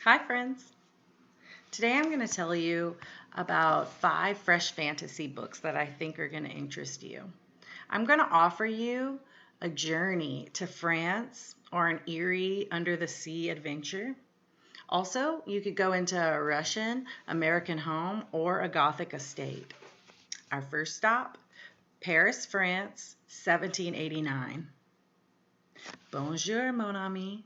Hi, friends. Today I'm going to tell you about 5 fresh fantasy books that I think are going to interest you. I'm going to offer you a journey to France or an eerie under the sea adventure. Also, you could go into a Russian American home or a Gothic estate. Our first stop, Paris, France, 1789. Bonjour, mon ami.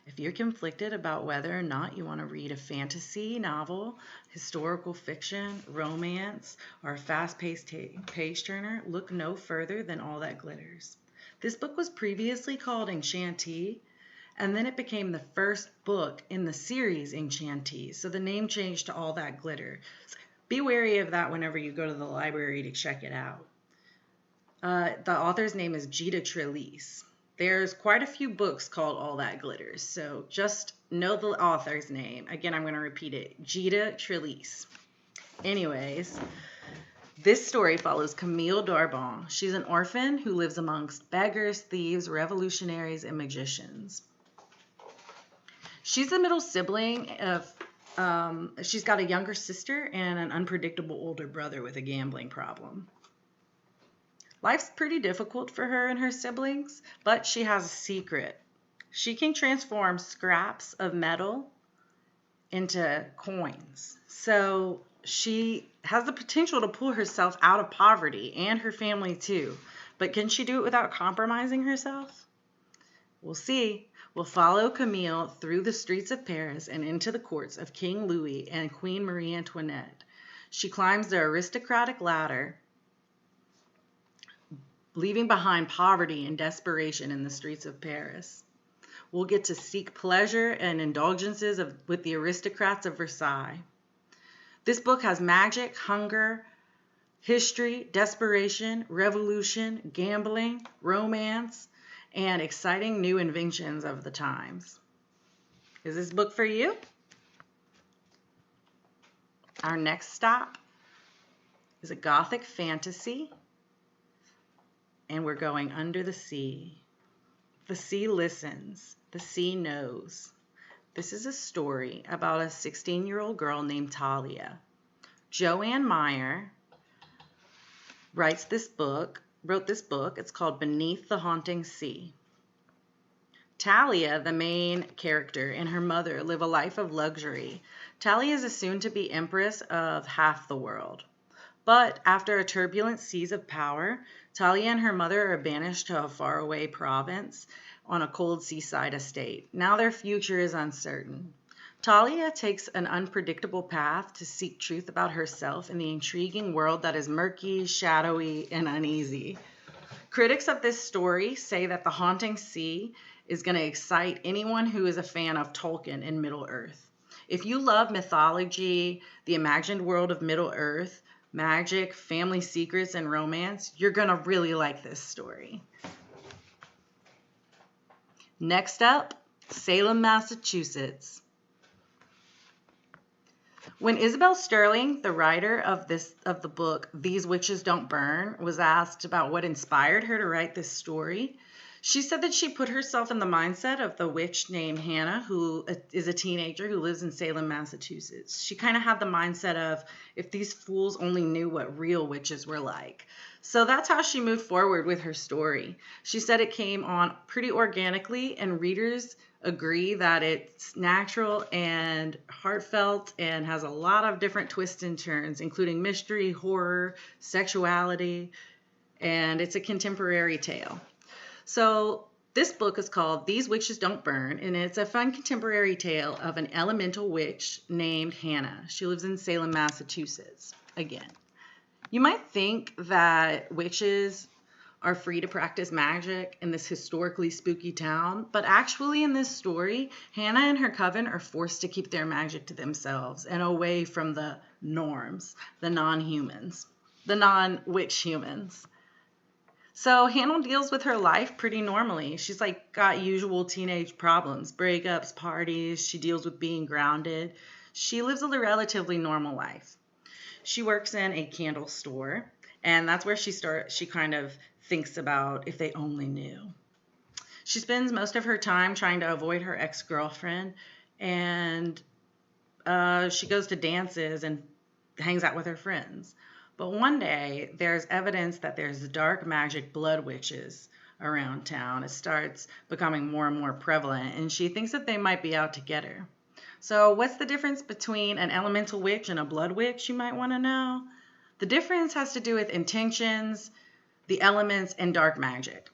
If you're conflicted about whether or not you want to read a fantasy novel, historical fiction, romance, or a fast-paced page turner, look no further than All That Glitters. This book was previously called Enchantee, and then it became the first book in the series Enchantee, so the name changed to All That Glitter. Be wary of that whenever you go to the library to check it out. The author's name is Gita Trelease. There's quite a few books called All That Glitters, so just know the author's name. Again, I'm going to repeat it, Gita Trelease. Anyways, this story follows Camille Darbon. She's an orphan who lives amongst beggars, thieves, revolutionaries, and magicians. She's the middle sibling of, she's got a younger sister and an unpredictable older brother with a gambling problem. Life's pretty difficult for her and her siblings, but she has a secret. She can transform scraps of metal into coins. So she has the potential to pull herself out of poverty and her family too. But can she do it without compromising herself? We'll see. We'll follow Camille through the streets of Paris and into the courts of King Louis and Queen Marie Antoinette. She climbs the aristocratic ladder, leaving behind poverty and desperation in the streets of Paris. We'll get to seek pleasure and indulgences with the aristocrats of Versailles. This book has magic, hunger, history, desperation, revolution, gambling, romance, and exciting new inventions of the times. Is this book for you? Our next stop is a Gothic fantasy, and we're going under the sea. The sea listens. The sea knows. This is a story about a 16-year-old girl named Talia. Joanne Meyer wrote this book. It's called Beneath the Haunting Sea. Talia, the main character, and her mother live a life of luxury. Talia is a soon-to-be empress of half the world. But after a turbulent siege of power, Talia and her mother are banished to a faraway province on a cold seaside estate. Now their future is uncertain. Talia takes an unpredictable path to seek truth about herself in the intriguing world that is murky, shadowy, and uneasy. Critics of this story say that The Haunting Sea is going to excite anyone who is a fan of Tolkien and Middle-earth. If you love mythology, the imagined world of Middle-earth, magic, family secrets, and romance, you're going to really like this story. Next up, Salem, Massachusetts. When Isabel Sterling, the writer of the book These Witches Don't Burn, was asked about what inspired her to write this story, she said that she put herself in the mindset of the witch named Hannah, who is a teenager who lives in Salem, Massachusetts. She kind of had the mindset of, if these fools only knew what real witches were like. So that's how she moved forward with her story. She said it came on pretty organically, and readers agree that it's natural and heartfelt and has a lot of different twists and turns, including mystery, horror, sexuality, and it's a contemporary tale. So this book is called These Witches Don't Burn, and it's a fun contemporary tale of an elemental witch named Hannah. She lives in Salem, Massachusetts. Again, you might think that witches are free to practice magic in this historically spooky town, but actually in this story, Hannah and her coven are forced to keep their magic to themselves and away from the norms, the non-humans, the non-witch humans. So Hannah deals with her life pretty normally. She's got usual teenage problems, breakups, parties. She deals with being grounded. She lives a relatively normal life. She works in a candle store, and that's where she kind of thinks about if they only knew. She spends most of her time trying to avoid her ex-girlfriend, and she goes to dances and hangs out with her friends. But one day, there's evidence that there's dark magic blood witches around town. It starts becoming more and more prevalent, and she thinks that they might be out to get her. So, what's the difference between an elemental witch and a blood witch, you might want to know? The difference has to do with intentions, the elements, and dark magic.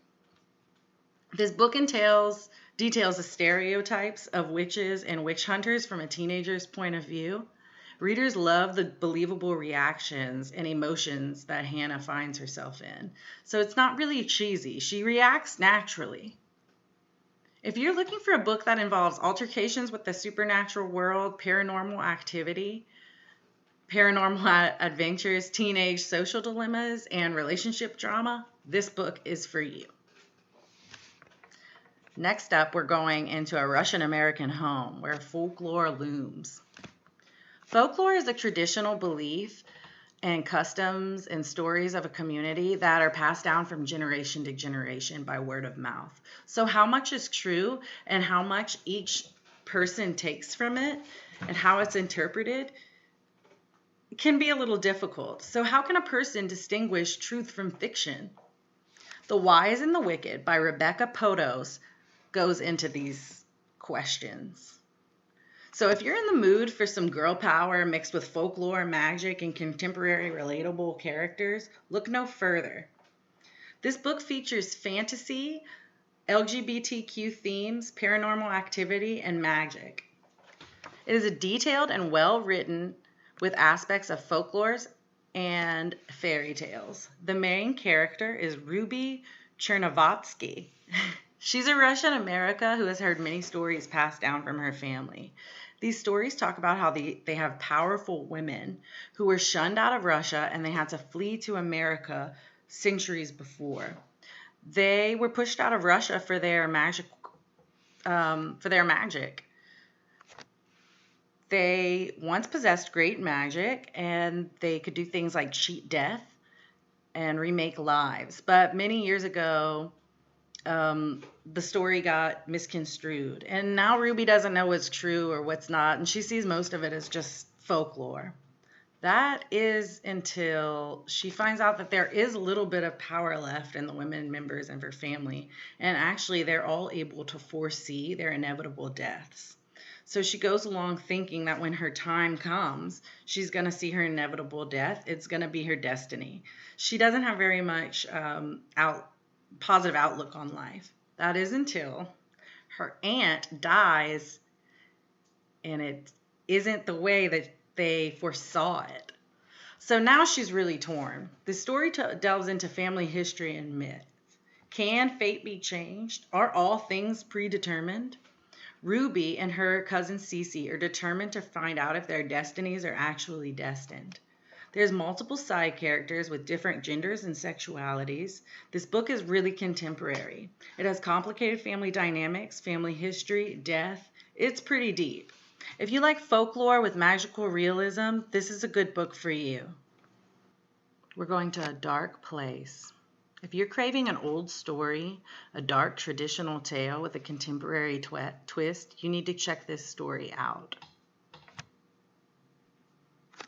This book details the stereotypes of witches and witch hunters from a teenager's point of view. Readers love the believable reactions and emotions that Hannah finds herself in. So it's not really cheesy. She reacts naturally. If you're looking for a book that involves altercations with the supernatural world, paranormal activity, paranormal adventures, teenage social dilemmas, and relationship drama, this book is for you. Next up, we're going into a Russian-American home where folklore looms. Folklore is a traditional belief and customs and stories of a community that are passed down from generation to generation by word of mouth. So how much is true and how much each person takes from it and how it's interpreted can be a little difficult. So how can a person distinguish truth from fiction? The Wise and the Wicked by Rebecca Podos goes into these questions. So if you're in the mood for some girl power mixed with folklore, magic, and contemporary relatable characters, look no further. This book features fantasy, LGBTQ themes, paranormal activity, and magic. It is a detailed and well-written with aspects of folklores and fairy tales. The main character is Ruby Chernovatsky. She's a Russian American who has heard many stories passed down from her family. These stories talk about how they have powerful women who were shunned out of Russia and they had to flee to America centuries before. They were pushed out of Russia for their magic. They once possessed great magic and they could do things like cheat death and remake lives. But many years ago, the story got misconstrued. And now Ruby doesn't know what's true or what's not, and she sees most of it as just folklore. That is until she finds out that there is a little bit of power left in the women members of her family, and actually they're all able to foresee their inevitable deaths. So she goes along thinking that when her time comes, she's going to see her inevitable death. It's going to be her destiny. She doesn't have very much positive outlook on life. That is until her aunt dies and it isn't the way that they foresaw it. So now she's really torn. The story delves into family history and myth. Can fate be changed? Are all things predetermined? Ruby and her cousin Cece are determined to find out if their destinies are actually destined. There's multiple side characters with different genders and sexualities. This book is really contemporary. It has complicated family dynamics, family history, death. It's pretty deep. If you like folklore with magical realism, this is a good book for you. We're going to A Dark Place. If you're craving an old story, a dark traditional tale with a contemporary twist, you need to check this story out.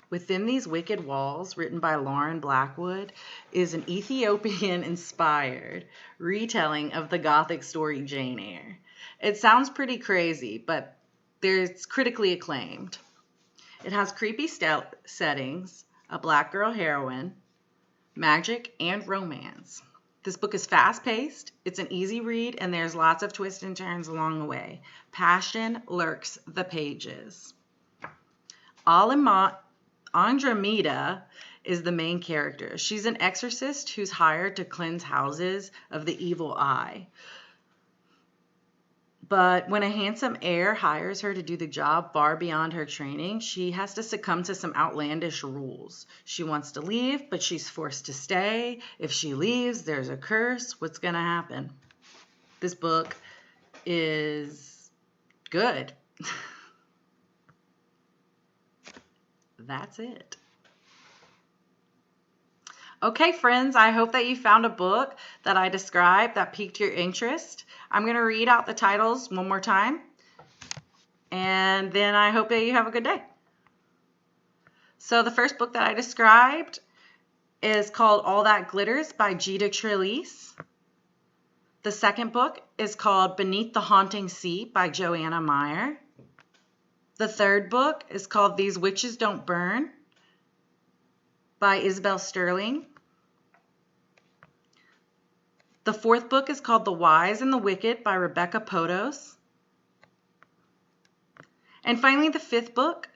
Within These Wicked Walls, written by Lauren Blackwood, is an Ethiopian-inspired retelling of the Gothic story Jane Eyre. It sounds pretty crazy, but it's critically acclaimed. It has creepy settings, a black girl heroine, magic, and romance. This book is fast-paced, it's an easy read, and there's lots of twists and turns along the way. Passion lurks the pages. Andromeda is the main character. She's an exorcist who's hired to cleanse houses of the evil eye. But when a handsome heir hires her to do the job far beyond her training, she has to succumb to some outlandish rules. She wants to leave, but she's forced to stay. If she leaves, there's a curse. What's going to happen? This book is good. That's it. Okay, friends, I hope that you found a book that I described that piqued your interest. I'm going to read out the titles one more time, and then I hope that you have a good day. So the first book that I described is called All That Glitters by Gita Trelease. The second book is called Beneath the Haunting Sea by Joanna Meyer. The third book is called These Witches Don't Burn by Isabel Sterling. The fourth book is called The Wise and the Wicked by Rebecca Potos. And finally, the fifth book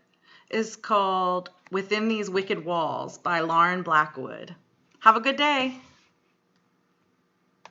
is called Within These Wicked Walls by Lauren Blackwood. Have a good day.